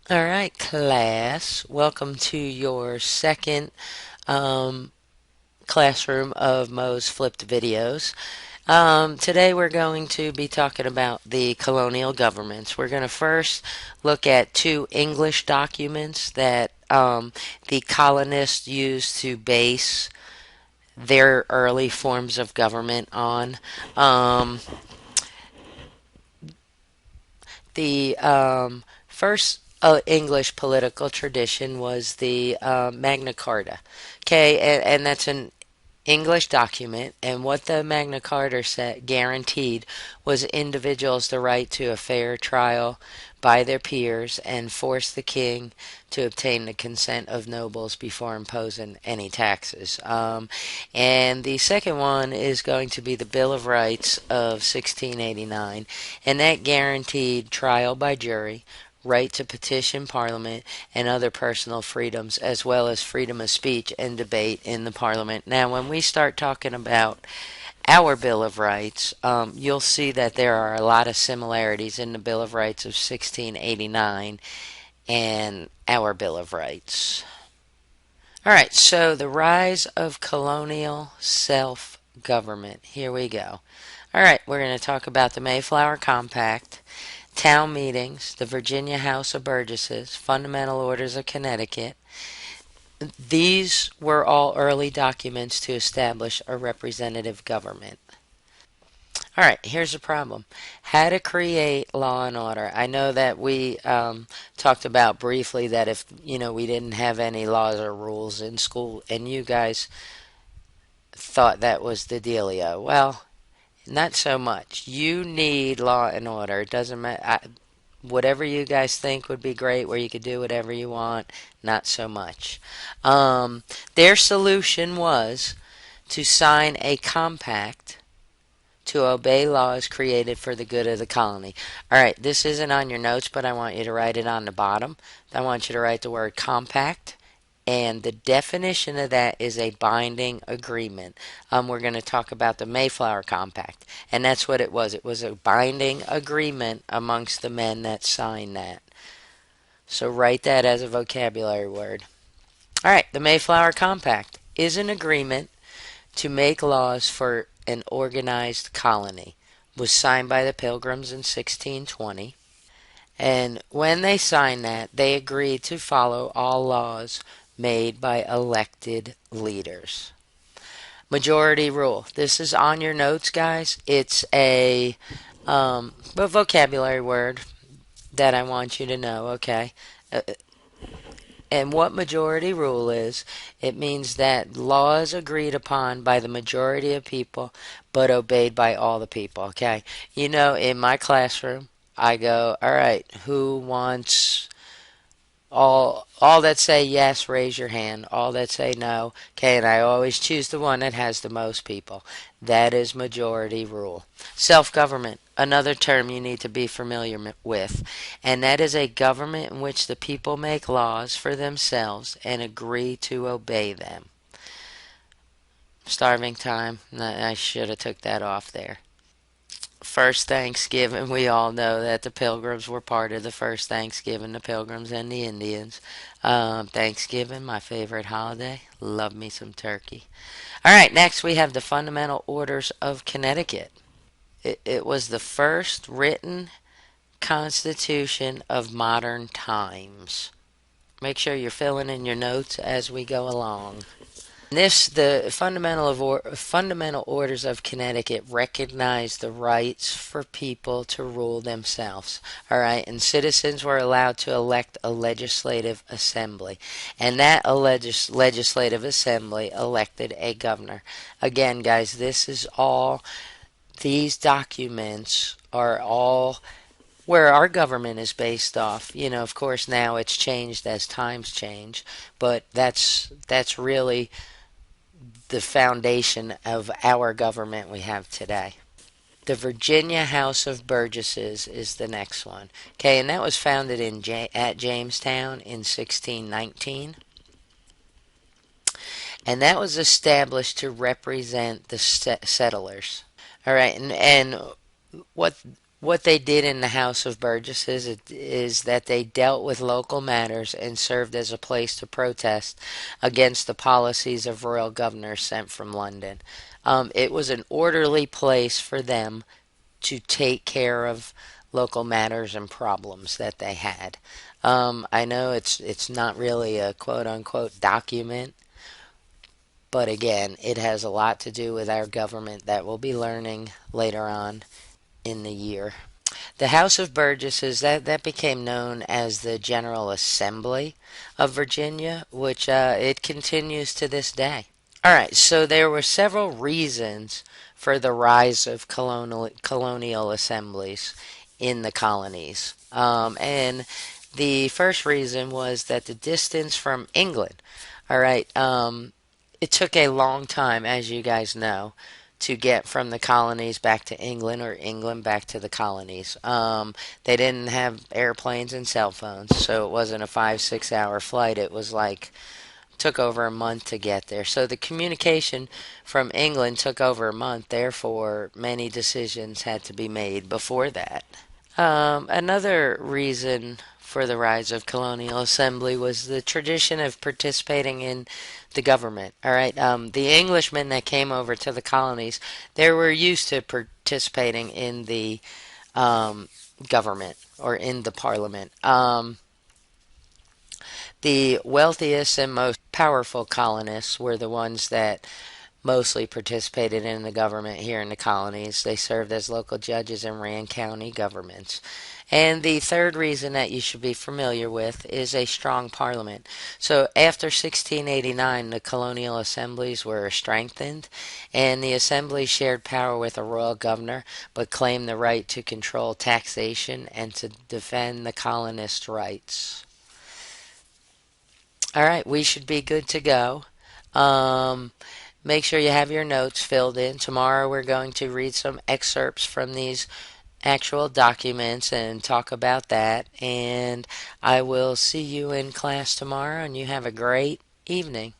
All right, class. Welcome to your second um, classroom of Mo's flipped videos. Today we're going to be talking about the colonial governments. We're going to first look at two English documents that the colonists used to base their early forms of government on. Um, the first English political tradition was the Magna Carta. Okay, and that's an English document, and what the Magna Carta said, guaranteed was individuals the right to a fair trial by their peers and forced the king to obtain the consent of nobles before imposing any taxes. And the second one is going to be the Bill of Rights of 1689, and that guaranteed trial by jury, right to petition Parliament, and other personal freedoms, as well as freedom of speech and debate in the Parliament. Now, when we start talking about our Bill of Rights, you'll see that there are a lot of similarities in the Bill of Rights of 1689 and our Bill of Rights. All right, so the rise of colonial self government. Here we go. All right, we're going to talk about the Mayflower Compact, town meetings, the Virginia House of Burgesses, Fundamental Orders of Connecticut. These were all early documents to establish a representative government. All right, here's the problem. How to create law and order. I know that we talked about briefly that if, we didn't have any laws or rules in school and you guys thought that was the dealio. Well, not so much. You need law and order. It doesn't matter. Whatever you guys think would be great, where you could do whatever you want, not so much. Their solution was to sign a compact to obey laws created for the good of the colony. All right, this isn't on your notes, but I want you to write it on the bottom. I want you to write the word compact, and the definition of that is a binding agreement. We're going to talk about the Mayflower Compact, and that's what it was. It was a binding agreement amongst the men that signed that. So write that as a vocabulary word. All right, the Mayflower Compact is an agreement to make laws for an organized colony. It was signed by the Pilgrims in 1620. And when they signed that, they agreed to follow all laws made by elected leaders. Majority rule. This is on your notes, guys. It's a vocabulary word that I want you to know, okay? Uh, and what majority rule is, it means that laws agreed upon by the majority of people, but obeyed by all the people, okay? In my classroom, I go, all right, who wants all that say yes, raise your hand. All that say no, okay, and I always choose the one that has the most people. That is majority rule. Self-government, another term you need to be familiar with, and that is a government in which the people make laws for themselves and agree to obey them. Starving time, I should have took that off there. First Thanksgiving, we all know that the Pilgrims were part of the first Thanksgiving, the Pilgrims and the Indians. Thanksgiving, my favorite holiday. Love me some turkey. All right, next we have the Fundamental Orders of Connecticut. It was the first written constitution of modern times. Make sure you're filling in your notes as we go along. The fundamental orders of Connecticut recognize the rights for people to rule themselves. All right, and citizens were allowed to elect a legislative assembly, and that legislative assembly elected a governor. Again, guys, this is all. These documents are all where our government is based off. Of course, now it's changed as times change, but that's really the foundation of our government we have today. The Virginia House of Burgesses is the next one. Okay, and that was founded at Jamestown in 1619. And that was established to represent the settlers. All right, and what What they did in the House of Burgesses is that they dealt with local matters and served as a place to protest against the policies of royal governors sent from London. It was an orderly place for them to take care of local matters and problems that they had. I know it's not really a quote unquote document, but again, it has a lot to do with our government that we'll be learning later on in the year. The House of Burgesses that became known as the General Assembly of Virginia, which it continues to this day. All right, so there were several reasons for the rise of colonial assemblies in the colonies. And the first reason was that the distance from England. All right, it took a long time, as you guys know, to get from the colonies back to England or England back to the colonies. They didn't have airplanes and cell phones, so it wasn't a 5, 6 hour flight. It was like took over a month to get there. So the communication from England took over a month. Therefore, many decisions had to be made before that. Another reason for the rise of colonial assembly was the tradition of participating in the government. All right, the Englishmen that came over to the colonies, they were used to participating in the government or in the parliament. The wealthiest and most powerful colonists were the ones that mostly participated in the government here in the colonies. They served as local judges and ran county governments. And the third reason that you should be familiar with is a strong parliament. So after 1689, the colonial assemblies were strengthened, and the assembly shared power with a royal governor, but claimed the right to control taxation and to defend the colonists' rights. All right, we should be good to go. Um, Make sure you have your notes filled in. Tomorrow we're going to read some excerpts from these actual documents and talk about that. And I will see you in class tomorrow, and you have a great evening.